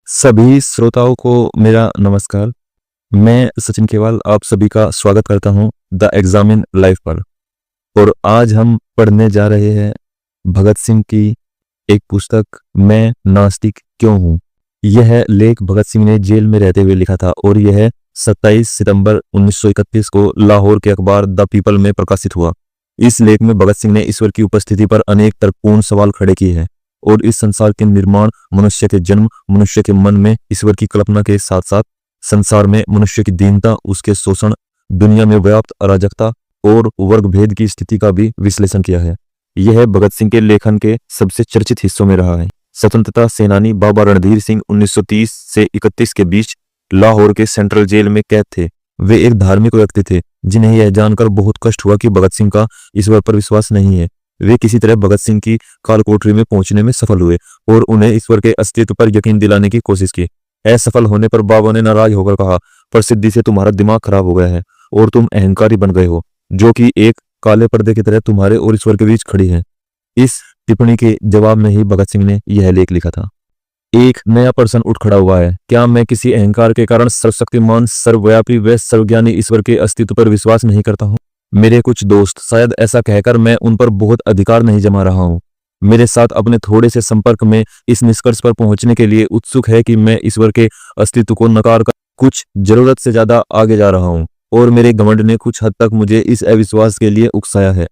सभी श्रोताओं को मेरा नमस्कार। मैं सचिन केवल आप सभी का स्वागत करता हूं द एग्जाम इन लाइफ पर। और आज हम पढ़ने जा रहे हैं भगत सिंह की एक पुस्तक मैं नास्तिक क्यों हूं। यह लेख भगत सिंह ने जेल में रहते हुए लिखा था और यह 27 सितंबर 1931 को लाहौर के अखबार द पीपल में प्रकाशित हुआ। इस लेख में भगत सिंह ने ईश्वर की उपस्थिति पर अनेक तर्कपूर्ण सवाल खड़े किए हैं और इस संसार के निर्माण, मनुष्य के जन्म, मनुष्य के मन में ईश्वर की कल्पना के साथ साथ संसार में मनुष्य की दीनता, उसके शोषण, दुनिया में व्याप्त अराजकता और वर्ग भेद की स्थिति का भी विश्लेषण किया है। यह भगत सिंह के लेखन के सबसे चर्चित हिस्सों में रहा है। स्वतंत्रता सेनानी बाबा रणधीर सिंह 1930 से 31 के बीच लाहौर के सेंट्रल जेल में कैद थे। वे एक धार्मिक व्यक्ति थे जिन्हें यह जानकर बहुत कष्ट हुआ कि भगत सिंह का ईश्वर पर विश्वास नहीं है। वे किसी तरह भगत सिंह की कालकोठरी में पहुंचने में सफल हुए और उन्हें ईश्वर के अस्तित्व पर यकीन दिलाने की कोशिश की। असफल होने पर बाबा ने नाराज होकर कहा, प्रसिद्धि से तुम्हारा दिमाग खराब हो गया है और तुम अहंकारी बन गए हो, जो कि एक काले पर्दे की तरह तुम्हारे और ईश्वर के बीच खड़ी है। इस टिप्पणी के जवाब में ही भगत सिंह ने यह लेख लिखा था। एक नया प्रश्न उठ खड़ा हुआ है, क्या मैं किसी अहंकार के कारण सर्वशक्तिमान, सर्वव्यापी व सर्वज्ञानी ईश्वर के अस्तित्व पर विश्वास नहीं करता हूँ? मेरे कुछ दोस्त शायद ऐसा कहकर मैं उन पर बहुत अधिकार नहीं जमा रहा हूँ, मेरे साथ अपने थोड़े से संपर्क में इस निष्कर्ष पर पहुंचने के लिए उत्सुक है कि मैं ईश्वर के अस्तित्व को नकार कर कुछ जरूरत से ज्यादा आगे जा रहा हूँ और मेरे घमंड ने कुछ हद तक मुझे इस अविश्वास के लिए उकसाया है।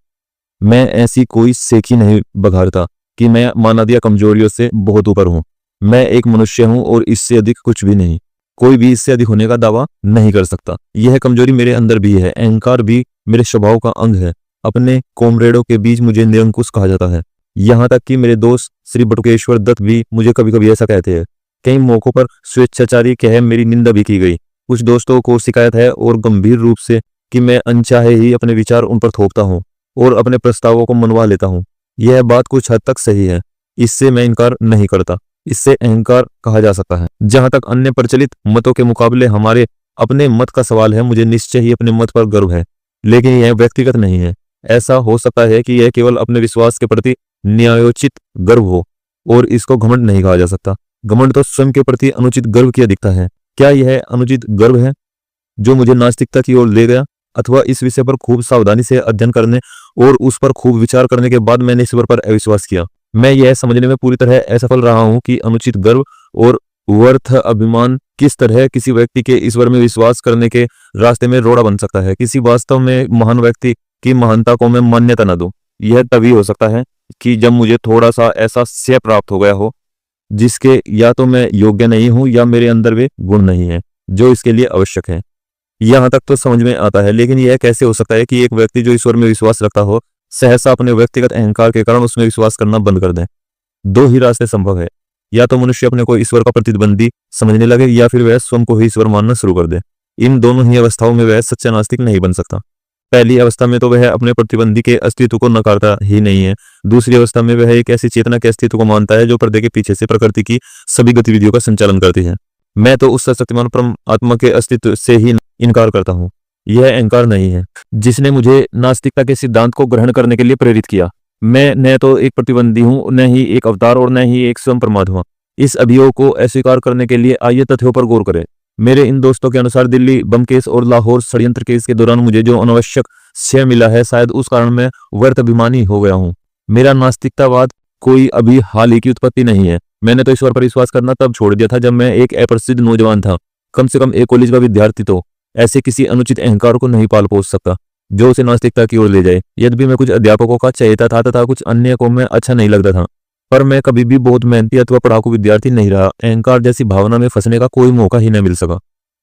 मैं ऐसी कोई सेखी नहीं बघारता कि मैं मानवीय कमजोरियों से बहुत ऊपर हूँ। मैं एक मनुष्य हूँ और इससे अधिक कुछ भी नहीं। कोई भी इससे अधिक होने का दावा नहीं कर सकता। यह कमजोरी मेरे अंदर भी है। अहंकार भी मेरे स्वभाव का अंग है। अपने कॉमरेडों के बीच मुझे निरंकुश कहा जाता है। यहाँ तक कि मेरे दोस्त श्री बटुकेश्वर दत्त भी मुझे कभी कभी ऐसा कहते हैं। कई मौकों पर स्वेच्छाचारी कह मेरी निंदा भी की गई। कुछ दोस्तों को शिकायत है और गंभीर रूप से कि मैं अनचाहे ही अपने विचार उन पर थोपता हूँ और अपने प्रस्तावों को मनवा लेता हूँ। यह बात कुछ हद तक सही है, इससे मैं इनकार नहीं करता। इससे अहंकार कहा जा सकता है। जहां तक अन्य प्रचलित मतों के मुकाबले हमारे अपने मत का सवाल है, मुझे निश्चय ही अपने मत पर गर्व है, लेकिन यह व्यक्तिगत नहीं है। ऐसा हो सकता है कि यह केवल अपने विश्वास के प्रति न्यायोचित गर्व हो और इसको घमंड नहीं कहा जा सकता। घमंड तो स्वयं के प्रति अनुचित गर्व किया दिखता है। क्या यह अनुचित गर्व है जो मुझे नास्तिकता की ओर ले गया, अथवा इस विषय पर खूब सावधानी से अध्ययन करने और उस पर खूब विचार करने के बाद मैंने ईश्वर पर अविश्वास किया? मैं यह समझने में पूरी तरह असफल रहा हूं कि अनुचित गर्व और व्यर्थ अभिमान किस तरह किसी व्यक्ति के ईश्वर में विश्वास करने के रास्ते में रोड़ा बन सकता है। किसी वास्तव में महान व्यक्ति की महानता को मैं मान्यता न दूं। यह तभी हो सकता है कि जब मुझे थोड़ा सा ऐसा श्रेय प्राप्त हो गया हो जिसके या तो मैं योग्य नहीं हूं या मेरे अंदर वे गुण नहीं है जो इसके लिए आवश्यक है। यहां तक तो समझ में आता है, लेकिन यह कैसे हो सकता है कि एक व्यक्ति जो ईश्वर में विश्वास रखता हो सहसा अपने व्यक्तिगत अहंकार के कारण उसमें विश्वास करना बंद कर दें? दो ही रास्ते संभव है, या तो मनुष्य अपने को ईश्वर का प्रतिद्वंदी समझने लगे या फिर वह स्वयं को ही ईश्वर मानना शुरू कर दे। इन दोनों ही अवस्थाओं में वह सच्चा नास्तिक नहीं बन सकता। पहली अवस्था में तो वह अपने प्रतिद्वंदी के अस्तित्व को नकारता ही नहीं है। दूसरी अवस्था में वह एक ऐसी चेतना के अस्तित्व को मानता है जो पर्दे के पीछे से प्रकृति की सभी गतिविधियों का संचालन करती है। मैं तो उस शक्तिमान परम आत्मा के अस्तित्व से ही इनकार करता हूँ। यह अहंकार नहीं है जिसने मुझे नास्तिकता के सिद्धांत को ग्रहण करने के लिए प्रेरित किया। मैं न तो एक प्रतिबंधी हूँ, न ही एक अवतार और न ही एक स्वयं परमात्मा। इस अभियोग को अस्वीकार करने के लिए आइए तथ्यों पर गौर करें। मेरे इन दोस्तों के अनुसार दिल्ली बम केस और लाहौर षड्यंत्र केस के दौरान मुझे जो अनावश्यक श्रेय मिला है, शायद उस कारण मैं व्यर्थ अभिमानी हो गया हूँ। मेरा नास्तिकतावाद कोई अभी हाल ही की उत्पत्ति नहीं है। मैंने तो ईश्वर पर विश्वास करना तब छोड़ दिया था जब मैं एक अप्रसिद्ध नौजवान था। कम से कम एक कॉलेज का विद्यार्थी तो ऐसे किसी अनुचित अहंकार को नहीं पाल पोस सकता जो उसे नास्तिकता की ओर ले जाए। यद्यपि मैं कुछ अध्यापकों का चहेता था तथा कुछ अन्य को मैं अच्छा नहीं लगता था, पर मैं कभी भी बहुत मेहनती अथवा पढ़ाकू विद्यार्थी नहीं रहा। अहंकार जैसी भावना में फंसने का कोई मौका ही न मिल सका।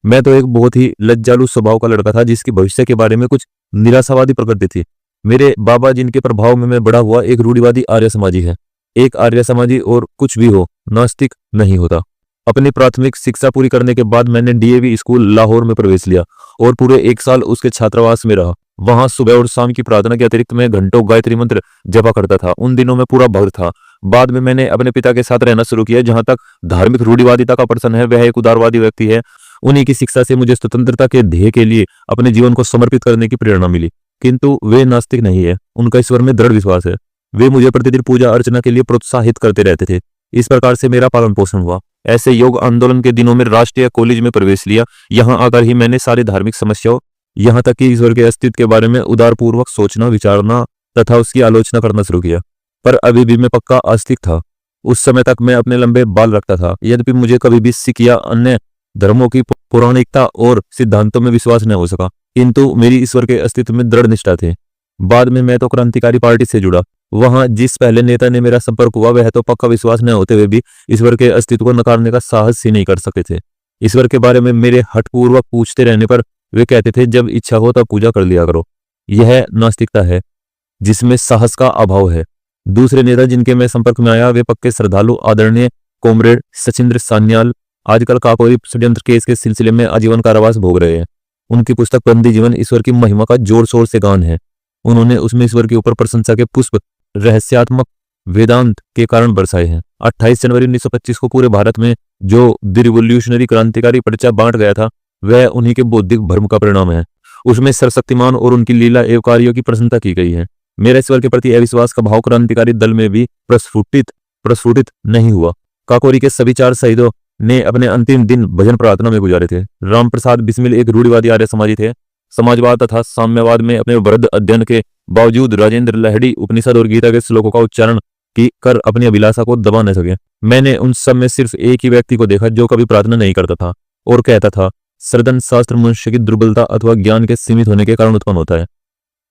मैं तो एक बहुत ही लज्जालु स्वभाव का लड़का था जिसकी भविष्य के बारे में कुछ निराशावादी प्रकृति थी। मेरे बाबा जिनके प्रभाव में मैं बड़ा हुआ एक रूढ़िवादी आर्य समाजी है। एक आर्य समाजी और कुछ भी हो, नास्तिक नहीं होता। अपनी प्राथमिक शिक्षा पूरी करने के बाद मैंने डीएवी स्कूल लाहौर में प्रवेश लिया और पूरे 1 साल उसके छात्रावास में रहा। वहां सुबह और शाम की प्रार्थना के अतिरिक्त मैं घंटों गायत्री मंत्र जपा करता था। उन दिनों में पूरा भक्त था। बाद में मैंने अपने पिता के साथ रहना शुरू किया। जहां तक धार्मिक रूढ़िवादिता का प्रश्न है, वह एक उदारवादी व्यक्ति है। उन्हीं की शिक्षा से मुझे स्वतंत्रता के ध्येय के लिए अपने जीवन को समर्पित करने की प्रेरणा मिली। किंतु वे नास्तिक नहीं है, उनका ईश्वर में दृढ़ विश्वास है। वे मुझे प्रतिदिन पूजा अर्चना के लिए प्रोत्साहित करते रहते थे। इस प्रकार से मेरा पालन पोषण हुआ। ऐसे योग आंदोलन के दिनों में राष्ट्रीय कॉलेज में प्रवेश लिया। यहाँ आकर ही मैंने सारी धार्मिक समस्याओं, यहाँ तक कि ईश्वर के अस्तित्व के बारे में उदारपूर्वक सोचना, विचारना तथा उसकी आलोचना करना शुरू किया। पर अभी भी मैं पक्का आस्तिक था। उस समय तक मैं अपने लंबे बाल रखता था। यद्यपि मुझे कभी भी सिख या अन्य धर्मों की पौराणिकता और सिद्धांतों में विश्वास न हो सका, किंतु मेरी ईश्वर के अस्तित्व में दृढ़ निष्ठा थी। बाद में मैं तो क्रांतिकारी पार्टी से जुड़ा। वहां जिस पहले नेता ने मेरा संपर्क हुआ, वह तो पक्का विश्वास न होते हुए भी ईश्वर के अस्तित्व को नकारने का साहस ही नहीं कर सके थे। ईश्वर के बारे में मेरे हठपूर्वक पूछते रहने पर वे कहते थे, जब इच्छा हो तब पूजा कर लिया करो। यह नास्तिकता है जिसमें साहस का अभाव है। दूसरे नेता जिनके मैं संपर्क में आया, वे पक्के श्रद्धालु आदरणीय कॉमरेड सचिंद्र सान्याल आजकल काकोरी षड्यंत्र केस के सिलसिले में आजीवन कारावास भोग रहे हैं। उनकी पुस्तक बंदी जीवन ईश्वर की महिमा का जोर शोर से गान है। उन्होंने उसमें ईश्वर के ऊपर प्रशंसा के पुष्प रहस्यात्मक वेदांत के कारण बरसाए हैं। 28 जनवरी 1925 को पूरे भारत में जो द रिवोल्यूशनरी क्रांतिकारी पर्चा बांट गया था, वह उन्हीं के बौद्धिक भ्रम का परिणाम है। उसमें सर्वशक्तिमान और उनकी लीला एवं कार्यों की प्रशंसा की गई है। मेरा ईश्वर के प्रति अविश्वास का भाव क्रांतिकारी दल में भी प्रस्फुटित नहीं हुआ। काकोरी के सभी 4 शहीदों ने अपने अंतिम दिन भजन प्रार्थना में गुजारे थे। राम प्रसाद बिस्मिल एक रूढ़िवादी आर्य समाजी थे। समाजवाद तथा साम्यवाद में अपने वृहद अध्ययन के बावजूद राजेंद्र लहड़ी उपनिषद और गीता के श्लोकों का उच्चारण कर अपनी अभिलाषा को दबा न सके। मैंने उन सब में सिर्फ एक ही व्यक्ति को देखा जो कभी प्रार्थना नहीं करता था और कहता था, सृदन शास्त्र मनुष्य की दुर्बलता अथवा ज्ञान के सीमित होने के कारण उत्पन्न होता है।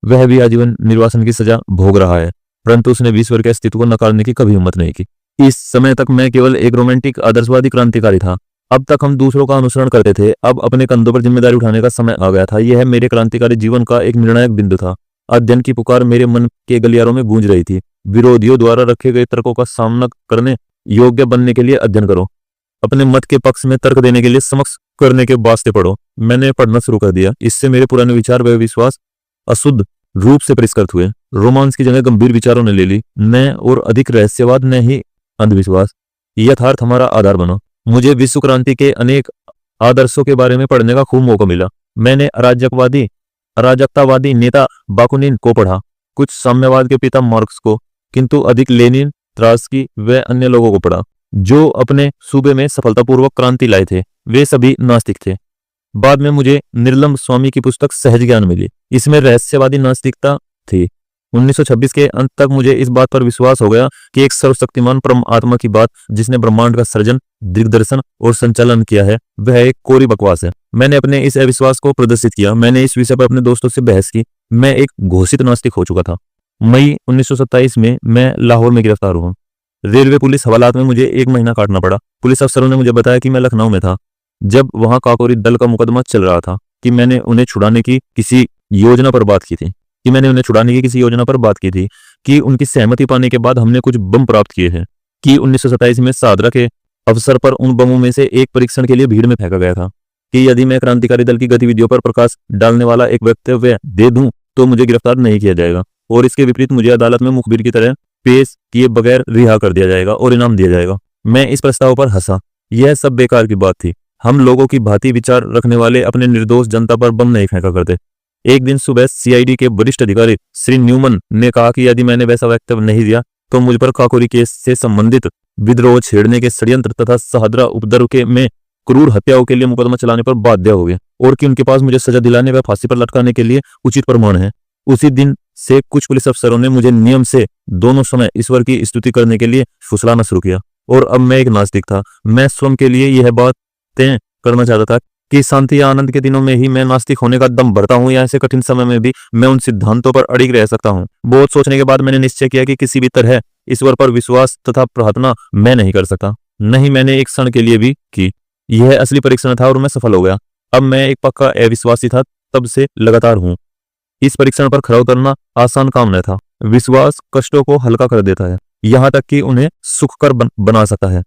वह भी आजीवन निर्वासन की सजा भोग रहा है, परंतु उसने ईश्वर के अस्तित्व को नकारने की कभी हिम्मत नहीं की। इस समय तक मैं केवल एक रोमांटिक आदर्शवादी क्रांतिकारी था। अब तक हम दूसरों का अनुसरण करते थे, अब अपने कंधों पर जिम्मेदारी उठाने का समय आ गया था। यह मेरे क्रांतिकारी जीवन का एक निर्णायक बिंदु था। अध्ययन की पुकार मेरे मन के गलियारों में गूंज रही थी। विरोधियों द्वारा रखे गए तर्कों का सामना करने योग्य बनने के लिए अध्ययन करो। अपने मत के पक्ष में तर्क देने के लिए समक्ष करने के वास्ते पढ़ो। मैंने पढ़ना शुरू कर दिया। इससे मेरे पुराने विचार व विश्वास अशुद्ध रूप से परिष्कृत हुए। रोमांस की जगह गंभीर विचारों ने ले ली। न और अधिक रहस्यवाद, न ही अंधविश्वास। यथार्थ हमारा आधार बना। मुझे विश्व क्रांति के अनेक आदर्शों के बारे में पढ़ने का खूब मौका मिला। मैंने अराजकतावादी नेता बाकुनिन को पढ़ा, कुछ साम्यवाद के पिता मार्क्स को, किंतु अधिक लेनिन, ट्रात्स्की व अन्य लोगों को पढ़ा जो अपने सूबे में सफलतापूर्वक क्रांति लाए थे। वे सभी नास्तिक थे। बाद में मुझे निर्लम्ब स्वामी की पुस्तक सहज ज्ञान मिली। इसमें रहस्यवादी नास्तिकता थी। 1926 के अंत तक मुझे इस बात पर विश्वास हो गया कि एक सर्वशक्तिमान परम आत्मा की बात, जिसने ब्रह्मांड का सृजन, दिग्दर्शन और संचालन किया है, वह एक कोरी बकवास है। मैंने अपने इस अविश्वास को प्रदर्शित किया। मैंने इस विषय पर अपने दोस्तों से बहस की। मैं एक घोषित नास्तिक हो चुका था। मई 1927 में मैं लाहौर में गिरफ्तार हुआ। रेलवे पुलिस हवालात में मुझे 1 महीना काटना पड़ा। पुलिस अफसरों ने मुझे बताया कि मैं लखनऊ में था जब वहां काकोरी दल का मुकदमा चल रहा था, कि मैंने उन्हें छुड़ाने की किसी योजना पर बात की थी, कि उनकी सहमति पाने के बाद हमने कुछ बम प्राप्त किए हैं, कि 1927 में सादरा के अवसर पर उन बमों में से एक परीक्षण के लिए भीड़ में फेंका गया था, कि यदि मैं क्रांतिकारी दल की गतिविधियों पर प्रकाश डालने वाला एक वक्तव्य दे दूं तो मुझे गिरफ्तार नहीं किया जाएगा, और इसके विपरीत मुझे अदालत में मुखबिर की तरह पेश किए बगैर रिहा कर दिया जाएगा और इनाम दिया जाएगा। मैं इस प्रस्ताव पर हंसा। यह सब बेकार की बात थी। हम लोगों की भांति विचार रखने वाले अपने निर्दोष जनता पर बम नहीं फेंका करते। एक दिन सुबह सीआईडी के वरिष्ठ अधिकारी श्री न्यूमन ने कहा कि यदि मैंने वैसा वक्तव्य नहीं दिया तो मुझ पर काकोरी केस से संबंधित विद्रोह छेड़ने के षड्यंत्र तथा सहादरा उपद्रव के में क्रूर हत्याओं के लिए मुकदमा चलाने पर बाध्य हो गए, और कि उनके पास मुझे सजा दिलाने व फांसी पर लटकाने के लिए उचित प्रमाण है। उसी दिन से कुछ पुलिस अफसरों ने मुझे नियम से दोनों समय ईश्वर की स्तुति करने के लिए फुसलाना शुरू किया, और अब मैं एक नास्तिक था। मैं स्वयं के लिए यह बात तय करना चाहता था कि शांति या आनंद के दिनों में ही मैं नास्तिक होने का दम भरता हूँ, या ऐसे कठिन समय में भी मैं उन सिद्धांतों पर अड़िग रह सकता हूँ। बहुत सोचने के बाद मैंने निश्चय किया कि किसी भी तरह ईश्वर पर विश्वास तथा प्रार्थना मैं नहीं कर सकता। नहीं मैंने एक क्षण के लिए भी की। यह असली परीक्षण था और मैं सफल हो गया। अब मैं एक पक्का अविश्वासी था, तब से लगातार हूँ। इस परीक्षण पर खरा उतरना आसान काम न था। विश्वास कष्टों को हल्का कर देता है, यहाँ तक कि उन्हें सुखकर बना सकता है।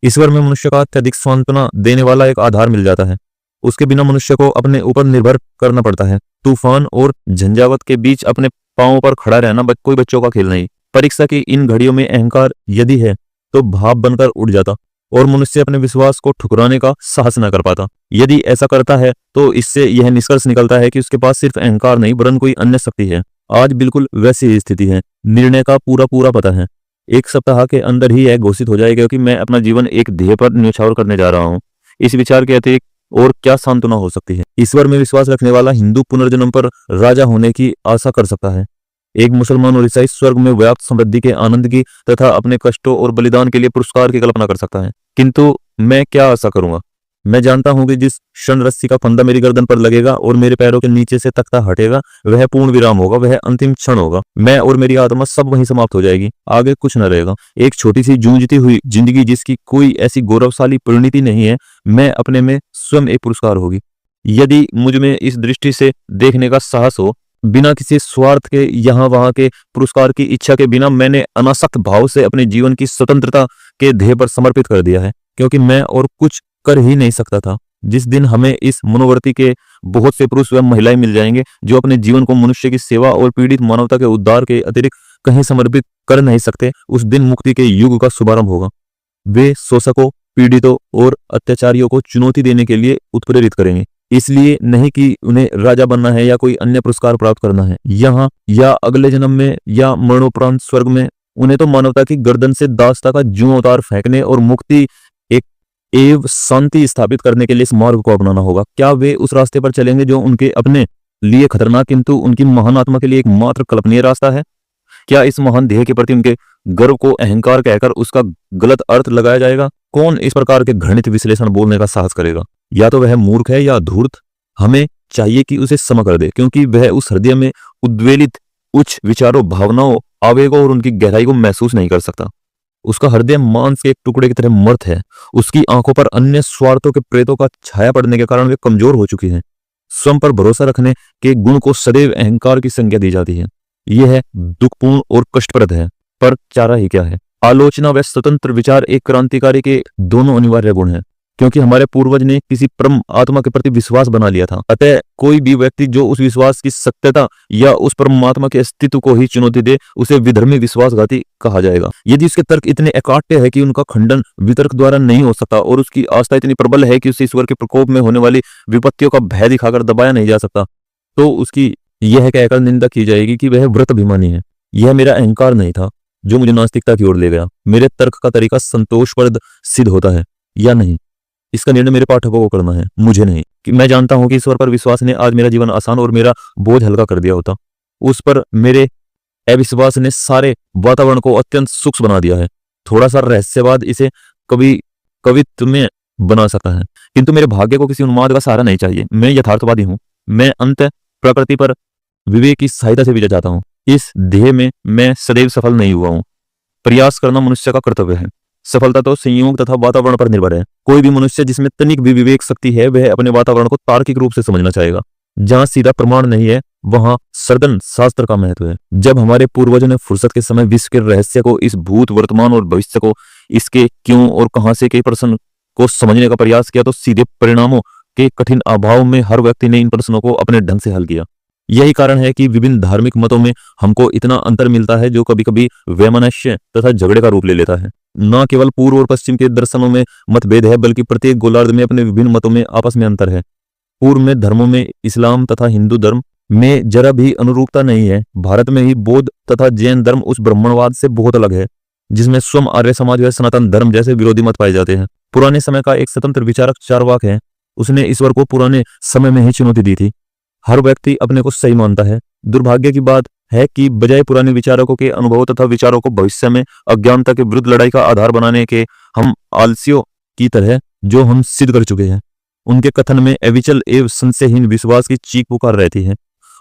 ईश्वर में मनुष्य का अत्यधिक सांत्वना देने वाला एक आधार मिल जाता है। उसके बिना मनुष्य को अपने ऊपर निर्भर करना पड़ता है। तूफान और झंझावत के बीच अपने पांवों पर खड़ा रहना कोई बच्चों का खेल नहीं। परीक्षा की इन घड़ियों में अहंकार यदि है तो भाप बनकर उड़ जाता, और मनुष्य अपने विश्वास को ठुकराने का साहस न कर पाता। यदि ऐसा करता है तो इससे यह निष्कर्ष निकलता है कि उसके पास सिर्फ अहंकार नहीं वरन कोई अन्य शक्ति है। आज बिल्कुल वैसी ही स्थिति है। निर्णय का पूरा पता है। एक सप्ताह के अंदर ही यह घोषित हो जाएगा कि मैं अपना जीवन एक ध्येय पर न्यौछावर करने जा रहा हूँ। इस विचार के अतिरिक्त और क्या सांत्वना हो सकती है। ईश्वर में विश्वास रखने वाला हिंदू पुनर्जन्म पर राजा होने की आशा कर सकता है। एक मुसलमान और ईसाई स्वर्ग में व्याप्त समृद्धि के आनंद की तथा अपने कष्टों और बलिदान के लिए पुरस्कार की कल्पना कर सकता है। किंतु मैं क्या आशा करूंगा? मैं जानता हूं कि जिस क्षण रस्सी का फंदा मेरी गर्दन पर लगेगा और मेरे पैरों के नीचे से तख्ता हटेगा, वह पूर्ण विराम होगा, वह अंतिम क्षण होगा। मैं और मेरी आत्मा सब वहीं समाप्त हो जाएगी, आगे कुछ न रहेगा। एक छोटी सी जूझती हुई जिंदगी जिसकी कोई ऐसी गौरवशाली परिणति नहीं है, मैं अपने में स्वयं एक पुरस्कार होगी। यदि मुझ में इस दृष्टि से देखने का साहस हो, बिना किसी स्वार्थ के, यहाँ वहां के पुरस्कार की इच्छा के बिना, मैंने अनासक्त भाव से अपने जीवन की स्वतंत्रता के ध्येय पर समर्पित कर दिया है, क्योंकि मैं और कुछ कर ही नहीं सकता था। जिस दिन हमें इस मनोवर्ती के बहुत से पुरुष व महिलाएं मिल जाएंगे जो अपने जीवन को मनुष्य की सेवा और पीड़ित मानवता के उद्धार के अतिरिक्त कहीं समर्पित कर नहीं सकते, उस दिन मुक्ति के युग का शुभारंभ होगा। वे शोषकों, पीड़ितों और अत्याचारियों को चुनौती देने के लिए उत्प्रेरित करेंगे, इसलिए नहीं कि उन्हें राजा बनना है या कोई अन्य पुरस्कार प्राप्त करना है, यहाँ या अगले जन्म में या मरणोपरांत स्वर्ग में। उन्हें तो मानवता की गर्दन से दास्ता का जूं अवतार फेंकने और मुक्ति एवं शांति स्थापित करने के लिए इस मार्ग को अपनाना होगा। क्या वे उस रास्ते पर चलेंगे जो उनके अपने लिए खतरनाक किंतु उनकी महान आत्मा के लिए एक मात्र कल्पनीय रास्ता है? क्या इस महान ध्येय के प्रति उनके गर्व को अहंकार कहकर उसका गलत अर्थ लगाया जाएगा? कौन इस प्रकार के घृणित विश्लेषण बोलने का साहस करेगा? या तो वह मूर्ख है या धूर्त। हमें चाहिए कि उसे क्षमा कर दे, क्योंकि वह उस हृदय में उद्वेलित उच्च विचारों, भावनाओं, आवेगों और उनकी गहराई को महसूस नहीं कर सकता। उसका हृदय मांस के एक टुकड़े की तरह मर्त है। उसकी आंखों पर अन्य स्वार्थों के प्रेतों का छाया पड़ने के कारण वे कमजोर हो चुकी हैं। स्वयं पर भरोसा रखने के गुण को सदैव अहंकार की संज्ञा दी जाती है। यह दुखपूर्ण और कष्टप्रद है, पर चारा ही क्या है? आलोचना व स्वतंत्र विचार एक क्रांतिकारी के दोनों अनिवार्य गुण हैं, क्योंकि हमारे पूर्वज ने किसी परम आत्मा के प्रति विश्वास बना लिया था। अतः कोई भी व्यक्ति जो उस विश्वास की सत्यता या उस परमात्मा के अस्तित्व को ही चुनौती दे, उसे विधर्मी विश्वासघाती कहा जाएगा। यदि उसके तर्क इतने अकाट्य है कि उनका खंडन वितर्क द्वारा नहीं हो सकता और उसकी आस्था इतनी प्रबल है कि उसे ईश्वर के प्रकोप में होने वाली विपत्तियों का भय दिखाकर दबाया नहीं जा सकता, तो उसकी यह कहकर निंदा की जाएगी कि वह व्रत अभिमानी है। यह मेरा अहंकार नहीं था जो मुझे नास्तिकता की ओर ले गया। मेरे तर्क का तरीका संतोषप्रद सिद्ध होता है या नहीं, इसका निर्णय मेरे पाठकों को करना है, मुझे नहीं। कि मैं जानता हूं कि ईश्वर पर विश्वास ने आज मेरा जीवन आसान और मेरा बोझ हल्का कर दिया होता। उस पर मेरे अविश्वास ने सारे वातावरण को अत्यंत सूक्ष्म बना दिया है। थोड़ा सा रहस्यवाद इसे कभी कवित्व में बना सकता है, किंतु मेरे भाग्य को किसी उन्माद का सहारा नहीं चाहिए। मैं यथार्थवादी हूं। मैं अंत प्रकृति पर विवेक की सहायता से विजय चाहता हूं। इस ध्येय में मैं सदैव सफल नहीं हुआ हूं। प्रयास करना मनुष्य का कर्तव्य है। सफलता तो संयोग तथा वातावरण पर निर्भर है। कोई भी मनुष्य जिसमें तनिक भी विवेक शक्ति है, वह अपने वातावरण को तार्किक रूप से समझना चाहेगा। जहां सीधा प्रमाण नहीं है, वहां सर्दन शास्त्र का महत्व है। जब हमारे पूर्वजों ने फुर्सत के समय विश्व के रहस्य को, इस भूत, वर्तमान और भविष्य को, इसके क्यों और कहां से के प्रश्न को समझने का प्रयास किया, तो सीधे परिणामों के कठिन अभाव में हर व्यक्ति ने इन प्रश्नों को अपने ढंग से हल किया। यही कारण है कि विभिन्न धार्मिक मतों में हमको इतना अंतर मिलता है, जो कभी कभी वैमनस्य तथा झगड़े का रूप ले लेता है। न केवल पूर्व और पश्चिम के दर्शनों में मतभेद है, बल्कि प्रत्येक गोलार्ध में अपने विभिन्न मतों में आपस में अंतर है। पूर्व में धर्मों में इस्लाम तथा हिंदू धर्म में जरा भी अनुरूपता नहीं है। भारत में ही बौद्ध तथा जैन धर्म उस ब्राह्मणवाद से बहुत अलग है, जिसमें स्वयं आर्य समाज व सनातन धर्म जैसे विरोधी मत पाए जाते हैं। पुराने समय का एक स्वतंत्र विचारक चार्वाक है। उसने ईश्वर को पुराने समय में ही चुनौती दी थी। हर व्यक्ति अपने को सही मानता है। दुर्भाग्य की बात है कि बजाय पुराने विचारकों के अनुभव तथा विचारों को भविष्य में अज्ञानता के विरुद्ध लड़ाई का आधार बनाने के, हम आलसियों की तरह जो हम सिद्ध कर चुके हैं, उनके कथन में अविचल एवं संशयहीन विश्वास की चीख पुकार रहती है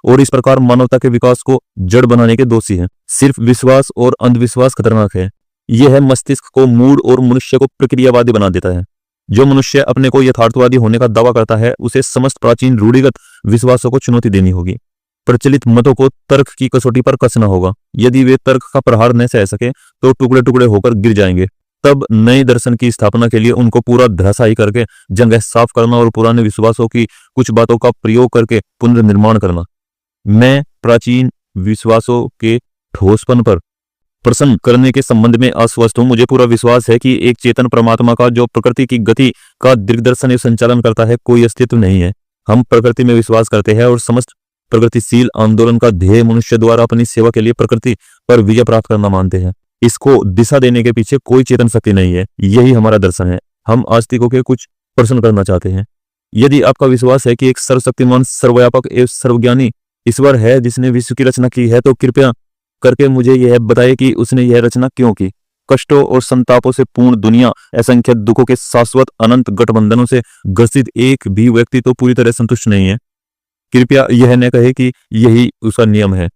और इस प्रकार मानवता के विकास को जड़ बनाने के दोषी है। सिर्फ विश्वास और अंधविश्वास खतरनाक है। यह मस्तिष्क को मूड और मनुष्य को प्रक्रियावादी बना देता है। जो मनुष्य अपने को यथार्थवादी होने का दावा करता है, उसे समस्त प्राचीन रूढ़िगत विश्वासों को चुनौती देनी होगी। प्रचलित मतों को तर्क की कसौटी पर कसना होगा। यदि वे तर्क का प्रहार न सह सके, तो टुकड़े टुकड़े होकर गिर जाएंगे। तब नए दर्शन की स्थापना के लिए उनको पूरा धराशायी करके जगह साफ करना और पुराने विश्वासों की कुछ बातों का प्रयोग करके पुनर्निर्माण करना। मैं प्राचीन विश्वासों के ठोसपन पर प्रश्न करने के संबंध में अस्वस्थ हूं। मुझे पूरा विश्वास है कि एक चेतन परमात्मा का, जो प्रकृति की गति का दिग्दर्शन एवं संचालन करता है, कोई अस्तित्व नहीं है। हम प्रकृति में विश्वास करते हैं और समस्त प्रगतिशील आंदोलन का ध्येय मनुष्य द्वारा अपनी सेवा के लिए प्रकृति पर विजय प्राप्त करना मानते हैं। इसको दिशा देने के पीछे कोई चेतन शक्ति नहीं है। यही हमारा दर्शन है। हम आस्तिकों के कुछ प्रश्न करना चाहते हैं। यदि आपका विश्वास है कि एक सर्वशक्तिमान, सर्वव्यापक एवं सर्वज्ञानी ईश्वर है जिसने विश्व की रचना की है, तो कृपया करके मुझे यह बताइए कि उसने यह रचना क्यों की। कष्टों और संतापों से पूर्ण दुनिया, असंख्य दुखों के शाश्वत अनंत गठबंधनों से ग्रसित एक भी व्यक्ति तो पूरी तरह संतुष्ट नहीं है। कृपया यह न कहे कि यही उसका नियम है।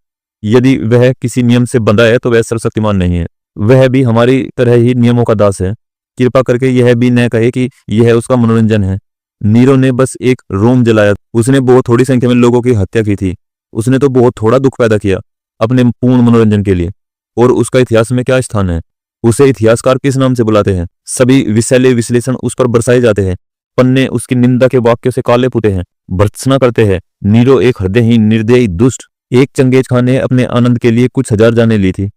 यदि वह किसी नियम से बंधा है तो वह सर्वशक्तिमान नहीं है। वह भी हमारी तरह ही नियमों का दास है। कृपा करके यह भी न कहे कि यह उसका मनोरंजन है। नीरो ने बस एक रोम जलाया, उसने बहुत थोड़ी संख्या में लोगों की हत्या की थी। उसने तो बहुत थोड़ा दुख पैदा किया अपने पूर्ण मनोरंजन के लिए। और उसका इतिहास में क्या स्थान है? उसे इतिहासकार किस नाम से बुलाते हैं? सभी विषैले विश्लेषण उस पर बरसाए जाते हैं। पन्ने उसकी निंदा के वाक्यों से काले पुते हैं, भर्त्सना करते हैं। नीरो एक हृदयहीन, निर्दयी, दुष्ट, एक चंगेज खान ने अपने आनंद के लिए कुछ हजार जानें ली थी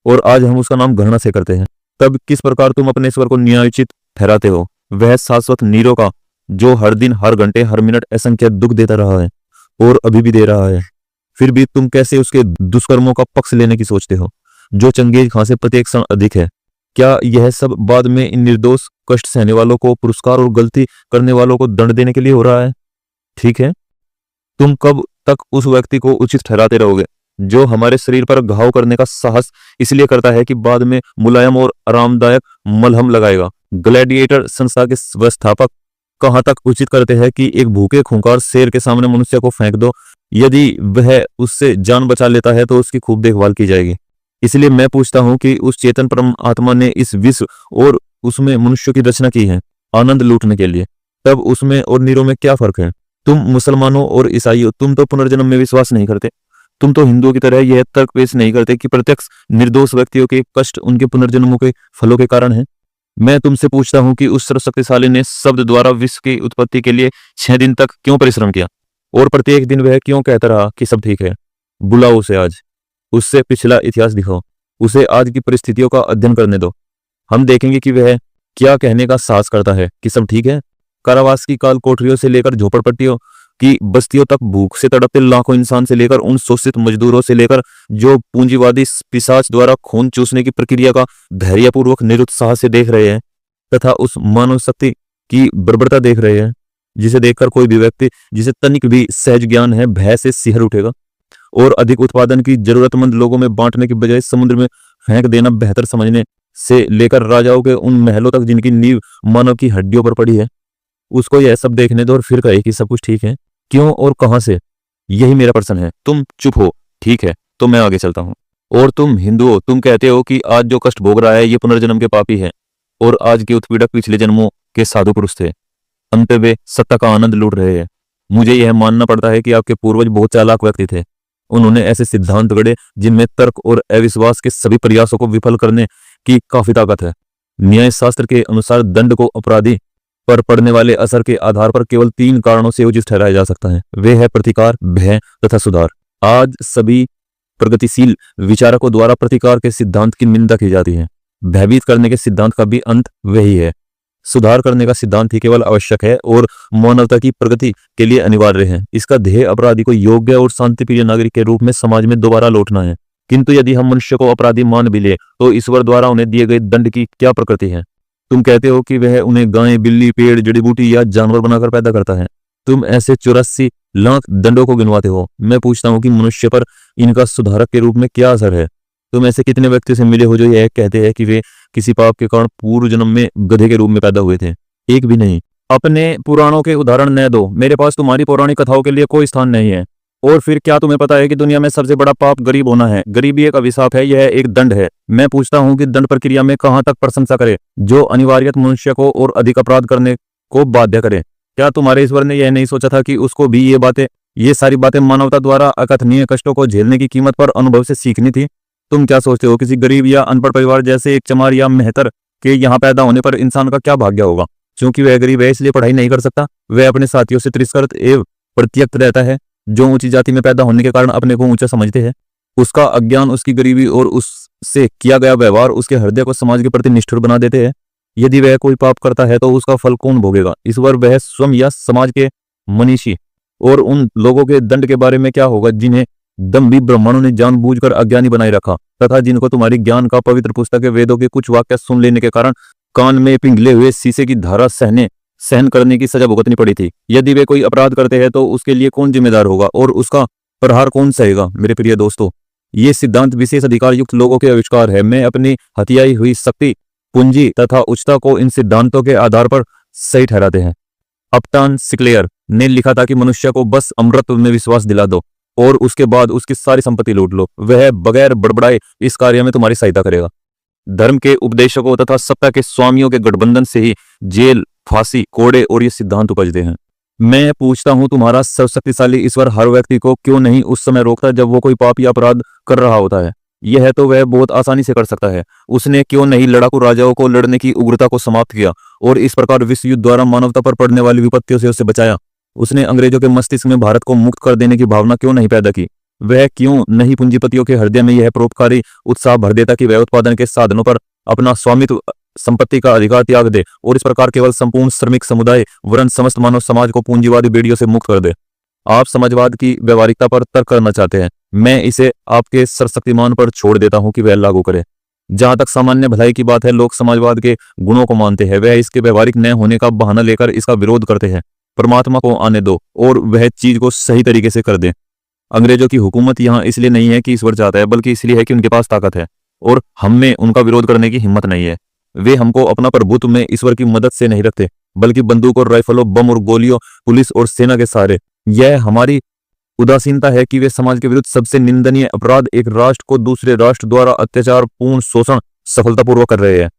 और आज हम उसका नाम घृणा से करते हैं। तब किस प्रकार तुम अपने ईश्वर को न्यायोचित ठहराते हो? वह शाश्वत नीरो का जो हर दिन, हर घंटे, हर मिनट असंख्य दुख देता रहा है और अभी भी दे रहा है। फिर भी तुम कैसे उसके दुष्कर्मों का पक्ष लेने की सोचते हो, जो चंगेज खां से प्रत्येक क्षण अधिक है? क्या यह सब बाद में इन निर्दोष, कष्ट सहने वालों को पुरस्कार और गलती करने वालों को दंड देने के लिए हो रहा है? ठीक है, तुम कब तक उस व्यक्ति को उचित ठहराते रहोगे जो हमारे शरीर पर घाव करने का साहस इसलिए करता है कि बाद में मुलायम और आरामदायक मलहम लगाएगा? ग्लैडिएटर संस्था के व्यवस्थापक कहां तक उचित करते हैं कि एक भूखे खूंखार शेर के सामने मनुष्य को फेंक दो। यदि वह उससे जान बचा लेता है तो उसकी खूब देखभाल की जाएगी। इसलिए मैं पूछता हूं कि उस चेतन परम आत्मा ने इस विश्व और उसमें मनुष्य की रचना की है आनंद लूटने के लिए। तब उसमें और नीरो में क्या फर्क है? तुम मुसलमानों और ईसाइयों, तुम तो पुनर्जन्म में विश्वास नहीं करते। तुम तो हिंदुओं की तरह यह तर्क पेश नहीं करते कि प्रत्यक्ष निर्दोष व्यक्तियों के कष्ट उनके पुनर्जन्मों के फलों के कारण है। मैं तुमसे पूछता हूं कि उस सर्वशक्तिशाली ने शब्द द्वारा विश्व की उत्पत्ति के लिए 6 दिन तक क्यों परिश्रम किया और प्रत्येक दिन वह क्यों कहता रहा कि सब ठीक है? बुलाओ उसे आज, उससे पिछला इतिहास दिखाओ, उसे आज की परिस्थितियों का अध्ययन करने दो। हम देखेंगे कि वह क्या कहने का साहस करता है कि सब ठीक है। कारावास की काल कोठरियों से लेकर झोपड़पट्टियों की बस्तियों तक, भूख से तड़पते लाखों इंसान से लेकर उन शोषित मजदूरों से लेकर जो पूंजीवादी पिशाच द्वारा खून चूसने की प्रक्रिया का धैर्यपूर्वक निरुत्साह से देख रहे हैं, तथा उस मानव शक्ति की बर्बरता देख रहे हैं जिसे देखकर कोई भी व्यक्ति जिसे तनिक भी सहज ज्ञान है भय से सिहर उठेगा और अधिक उत्पादन की जरूरतमंद लोगों में बांटने की बजाय समुद्र में फेंक देना बेहतर समझने से लेकर राजाओं के उन महलों तक जिनकी नींव मानव की हड्डियों पर पड़ी है, उसको यह सब देखने दो और फिर कहे कि सब कुछ ठीक है। क्यों और कहां से? यही मेरा प्रश्न है। तुम चुप हो, ठीक है, तो मैं आगे चलता हूं। और तुम हिंदुओं, तुम कहते हो कि आज जो कष्ट भोग रहा है ये पुनर्जन्म के पापी है और आज के उत्पीड़क पिछले जन्मों के साधु पुरुष थे। अंत वे सत्ता का आनंद लूट रहे हैं। मुझे यह मानना पड़ता है कि आपके पूर्वज बहुत चालाक व्यक्ति थे। उन्होंने ऐसे सिद्धांत गढ़े जिनमें तर्क और अविश्वास के सभी प्रयासों को विफल करने की काफी ताकत है। न्याय शास्त्र के अनुसार दंड को अपराधी पर पड़ने वाले असर के आधार पर केवल 3 कारणों से उचित ठहराया जा सकता है। वे है प्रतिकार, भय तथा सुधार। आज सभी प्रगतिशील विचारकों द्वारा प्रतिकार के सिद्धांत की निंदा की जाती है। भयभीत करने के सिद्धांत का भी अंत वही है। सुधार करने का सिद्धांत ही केवल आवश्यक है और मानवता की प्रगति के लिए अनिवार्य है। इसका ध्येय अपराधी को योग्य और शांतिप्रिय नागरिक के रूप में समाज में दोबारा लौटना है। किंतु यदि हम मनुष्य को अपराधी मान भी ले तो ईश्वर द्वारा उन्हें दिए गए दंड की क्या प्रकृति है? तुम कहते हो कि वह उन्हें गाय, बिल्ली, पेड़, जड़ी बूटी या जानवर बनाकर पैदा करता है। तुम ऐसे 84 लाख दंडों को गिनवाते हो। मैं पूछता हूं कि मनुष्य पर इनका सुधारक के रूप में क्या असर है? तुम ऐसे कितने व्यक्ति से मिले हो जो यह कहते हैं कि वे किसी पाप के कारण पूर्व जन्म में गधे के रूप में पैदा हुए थे? एक भी नहीं। अपने पुराणों के उदाहरण न दो, मेरे पास तुम्हारी पौराणिक कथाओं के लिए कोई स्थान नहीं है। और फिर क्या तुम्हें पता है कि दुनिया में सबसे बड़ा पाप गरीब होना है? गरीबी एक अभिशाप है, यह एक दंड है। मैं पूछता हूं कि दंड प्रक्रिया में कहां तक प्रशंसा करे जो अनिवार्यत मनुष्य को और अधिक अपराध करने को बाध्य करे? क्या तुम्हारे ईश्वर ने यह नहीं सोचा था कि उसको भी ये सारी बातें मानवता द्वारा अकथनीय कष्टों को झेलने की कीमत पर अनुभव से सीखनी थी? तुम क्या सोचते हो किसी गरीब या अनपढ़ परिवार जैसे एक चमार या मेहतर के यहाँ पैदा होने पर इंसान का क्या भाग्य होगा? क्योंकि वह गरीब है इसलिए पढ़ाई नहीं कर सकता, वह अपने साथियों से तिरस्कृत एवं प्रत्यक्त रहता है जो ऊंची जाति में पैदा होने के कारण अपने को ऊंचा समझते हैं। उसका अज्ञान, उसकी गरीबी और उससे किया गया व्यवहार उसके हृदय को समाज के प्रति निष्ठुर बना देते हैं। यदि वह कोई पाप करता है तो उसका फल कौन भोगेगा? ईश्वर, वह स्वयं या समाज के मनीषी? और उन लोगों के दंड के बारे में क्या होगा जिन्हें दम्भी ब्राह्मणों ने जानबूझकर अज्ञानी बनाए रखा तथा जिनको तुम्हारी ज्ञान का पवित्र पुस्तक वेदों के कुछ वाक्य सुन लेने के कारण कान में पिघले हुए शीशे की धारा सहन करने की सजा भुगतनी पड़ी थी। यदि वे कोई अपराध करते हैं तो उसके लिए कौन जिम्मेदार होगा और उसका प्रहार कौन सहेगा? मेरे प्रिय दोस्तों, ये सिद्धांत विशेष अधिकार युक्त लोगों के आविष्कार है। मैं अपनी हथियाई हुई शक्ति, पूंजी तथा उच्चता को इन सिद्धांतों के आधार पर सही ठहराते हैं। अपटान सिक्लेयर ने लिखा था कि मनुष्य को बस अमृत में विश्वास दिला दो और उसके बाद उसकी सारी संपत्ति लूट लो, वह बगैर बड़बड़ाए इस कार्य में तुम्हारी सहायता करेगा। धर्म के उपदेशकों तथा सत्ता के स्वामियों के गठबंधन से ही जेल, फांसी, कोड़े और ये सिद्धांत उपजते हैं। मैं पूछता हूं, तुम्हारा सर्वशक्तिशाली ईश्वर हर व्यक्ति को क्यों नहीं उस समय रोकता जब वो कोई पाप या अपराध कर रहा होता है? यह तो वह बहुत आसानी से कर सकता है। उसने क्यों नहीं लड़ाकू राजाओं को लड़ने की उग्रता को समाप्त किया और इस प्रकार विश्व युद्ध द्वारा मानवता पर पड़ने वाली विपत्तियों से उसे बचाया? उसने अंग्रेजों के मस्तिष्क में भारत को मुक्त कर देने की भावना क्यों नहीं पैदा की? वह क्यों नहीं पूंजीपतियों के हृदय में यह परोपकारी उत्साह भर देता कि वह उत्पादन के साधनों पर अपना स्वामित्व, संपत्ति का अधिकार त्याग दे और इस प्रकार केवल संपूर्ण श्रमिक समुदाय वरन समस्त मानव समाज को पूंजीवादी बेड़ियों से मुक्त कर दे? आप समाजवाद की व्यवहारिकता पर तर्क करना चाहते हैं, मैं इसे आपके सर्वशक्तिमान पर छोड़ देता हूं कि वह लागू करे। जहां तक सामान्य भलाई की बात है, लोग समाजवाद के गुणों को मानते हैं, वह इसके व्यवहारिक न होने का बहाना लेकर इसका विरोध करते हैं। परमात्मा को आने दो और वह चीज को सही तरीके से कर दे। अंग्रेजों की हुकूमत यहाँ इसलिए नहीं है कि ईश्वर चाहता है, बल्कि इसलिए है कि उनके पास ताकत है और हम में उनका विरोध करने की हिम्मत नहीं है। वे हमको अपना प्रभुत्व में ईश्वर की मदद से नहीं रखते, बल्कि बंदूक और राइफलों, बम और गोलियों, पुलिस और सेना के सहारे। यह हमारी उदासीनता है कि वे समाज के विरुद्ध सबसे निंदनीय अपराध, एक राष्ट्र को दूसरे राष्ट्र द्वारा अत्याचार पूर्ण शोषण सफलतापूर्वक कर रहे हैं।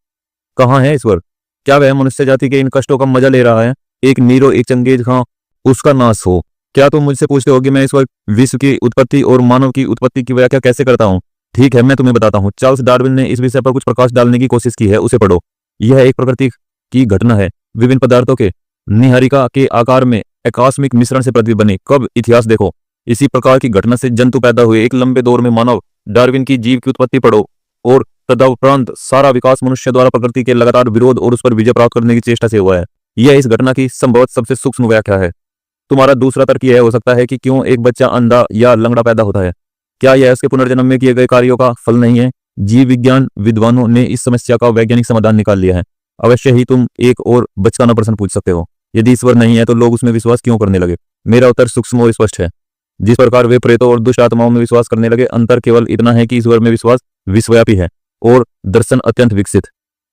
कहाँ है ईश्वर? क्या वह मनुष्य जाति के इन कष्टों का मजा ले रहा है? एक नीरो, एक चंगेज खां, उसका नाश हो। क्या तुम मुझसे पूछते हो कि मैं इस वक्त विश्व की उत्पत्ति और मानव की उत्पत्ति की व्याख्या कैसे करता हूँ? ठीक है, मैं तुम्हें बताता हूँ। चार्ल्स डार्विन ने इस विषय पर कुछ प्रकाश डालने की कोशिश की है, उसे पढ़ो। यह एक प्रकृति की घटना है। विभिन्न पदार्थों के निहारिका के आकार में आकस्मिक मिश्रण से पृथ्वी बनी। कब? इतिहास देखो। इसी प्रकार की घटना से जंतु पैदा हुए। एक लंबे दौर में मानव। डार्विन की जीव की उत्पत्ति पढ़ो और तदुपरांत सारा विकास मनुष्य द्वारा प्रकृति के लगातार विरोध और उस पर विजय प्राप्त करने की चेष्टा से हुआ है। यह इस घटना की संभवत सबसे सूक्ष्म व्याख्या है। तुम्हारा दूसरा तर्क यह हो सकता है कि क्यों एक बच्चा अंधा या लंगड़ा पैदा होता है? क्या यह उसके पुनर्जन्म में किए गए कार्यों का फल नहीं है? जीव विज्ञान विद्वानों ने इस समस्या का वैज्ञानिक समाधान निकाल लिया है। अवश्य ही तुम एक और बचकाना प्रश्न पूछ सकते हो, यदि ईश्वर नहीं है तो लोग उसमें विश्वास क्यों करने लगे? मेरा उत्तर सूक्ष्म और स्पष्ट है। जिस प्रकार वे प्रेतों और दुष्ट आत्माओं में विश्वास करने लगे, अंतर केवल इतना है कि ईश्वर में विश्वास विश्वव्यापी है और दर्शन अत्यंत विकसित।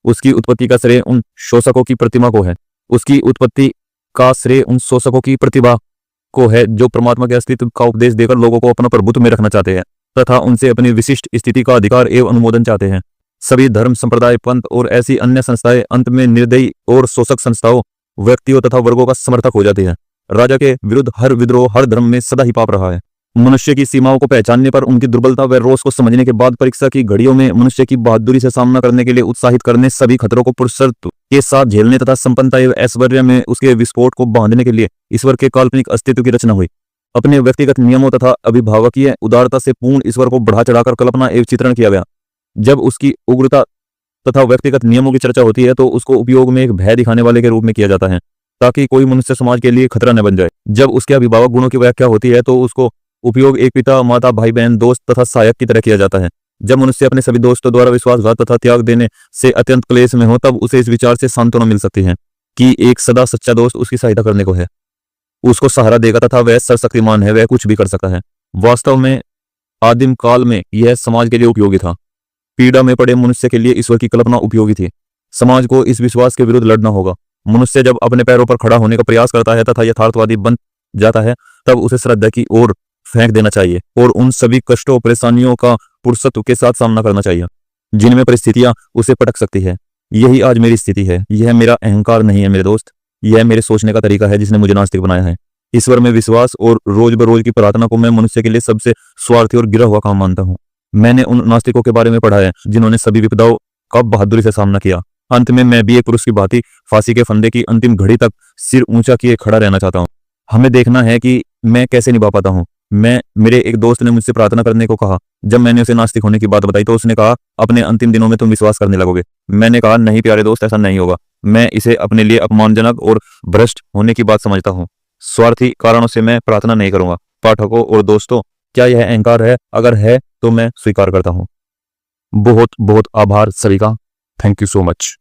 उसकी उत्पत्ति का श्रेय उन शोषकों की प्रतिमा को है। उसकी उत्पत्ति का श्रेय उन शोषकों की प्रतिभा को है जो परमात्मा के अस्तित्व का उपदेश देकर लोगों को अपना प्रभुत्व में रखना चाहते हैं तथा उनसे अपनी विशिष्ट स्थिति का अधिकार एवं अनुमोदन चाहते हैं। सभी धर्म, संप्रदाय, पंथ और ऐसी अन्य संस्थाएं अंत में निर्दयी और शोषक संस्थाओं, व्यक्तियों तथा वर्गों का समर्थक हो जाती है। राजा के विरुद्ध हर विद्रोह हर धर्म में सदा ही पाप रहा है। मनुष्य की सीमाओं को पहचानने पर, उनकी दुर्बलता व रोष को समझने के बाद, परीक्षा की घड़ियों में मनुष्य की बहादुरी से सामना करने के लिए उत्साहित करने, सभी खतरों को पुरुषत्व के साथ झेलने तथा संपन्नता एवं ऐश्वर्य में उसके विस्फोट को बांधने के लिए ईश्वर के काल्पनिक अस्तित्व की रचना हुई। अपने व्यक्तिगत नियमों तथा अभिभावकीय उदारता से पूर्ण ईश्वर को बढ़ा चढ़ाकर कल्पना एवं चित्रण किया गया। जब उसकी उग्रता तथा व्यक्तिगत नियमों की चर्चा होती है तो उसको उपयोग में एक भय दिखाने वाले के रूप में किया जाता है, ताकि कोई मनुष्य समाज के लिए खतरा न बन जाए। जब उसके अभिभावक गुणों की व्याख्या होती है तो उसको उपयोग एक पिता, माता, भाई, बहन, दोस्त तथा सहायक की तरह किया जाता है। जब मनुष्य अपने सभी दोस्तों द्वारा विश्वासघात तथा त्याग देने से अत्यंत क्लेश में हो, तब उसे इस विचार से सांत्वना मिल सकती है कि एक सदा सच्चा दोस्त उसकी सहायता करने को है, उसको सहारा देगा तथा वह सर्वशक्तिमान है, वह कुछ भी कर सकता है। वास्तव में आदिम काल में यह समाज के लिए उपयोगी था। पीड़ा में पड़े मनुष्य के लिए ईश्वर की कल्पना उपयोगी थी। समाज को इस विश्वास के विरुद्ध लड़ना होगा। मनुष्य जब अपने पैरों पर खड़ा होने का प्रयास करता है तथा यथार्थवादी बन जाता है, तब उसे श्रद्धा की ओर फेंक देना चाहिए और उन सभी कष्टों, परेशानियों का पुरुषत्व के साथ सामना करना चाहिए जिनमें परिस्थितियां उसे पटक सकती है। यही आज मेरी स्थिति है। यह मेरा अहंकार नहीं है मेरे दोस्त, यह मेरे सोचने का तरीका है जिसने मुझे नास्तिक बनाया है। ईश्वर में विश्वास और रोज बरोज की प्रार्थना को मैं मनुष्य के लिए सबसे स्वार्थी और गिरा हुआ काम मानता हूँ। मैंने उन नास्तिकों के बारे में पढ़ा है जिन्होंने सभी विपदाओं का बहादुरी से सामना किया। अंत में मैं भी एक पुरुष की भांति फांसी के फंदे की अंतिम घड़ी तक सिर ऊंचा किए खड़ा रहना चाहता हूँ। हमें देखना है कि मैं कैसे निभा पाता हूँ। मेरे एक दोस्त ने मुझसे प्रार्थना करने को कहा। जब मैंने उसे नास्तिक होने की बात बताई तो उसने कहा, अपने अंतिम दिनों में तुम विश्वास करने लगोगे। मैंने कहा, नहीं प्यारे दोस्त, ऐसा नहीं होगा। मैं इसे अपने लिए अपमानजनक और भ्रष्ट होने की बात समझता हूँ। स्वार्थी कारणों से मैं प्रार्थना नहीं करूंगा। पाठकों और दोस्तों, क्या यह अहंकार है? अगर है तो मैं स्वीकार करता हूँ। बहुत बहुत आभार सभी का। Thank you so much.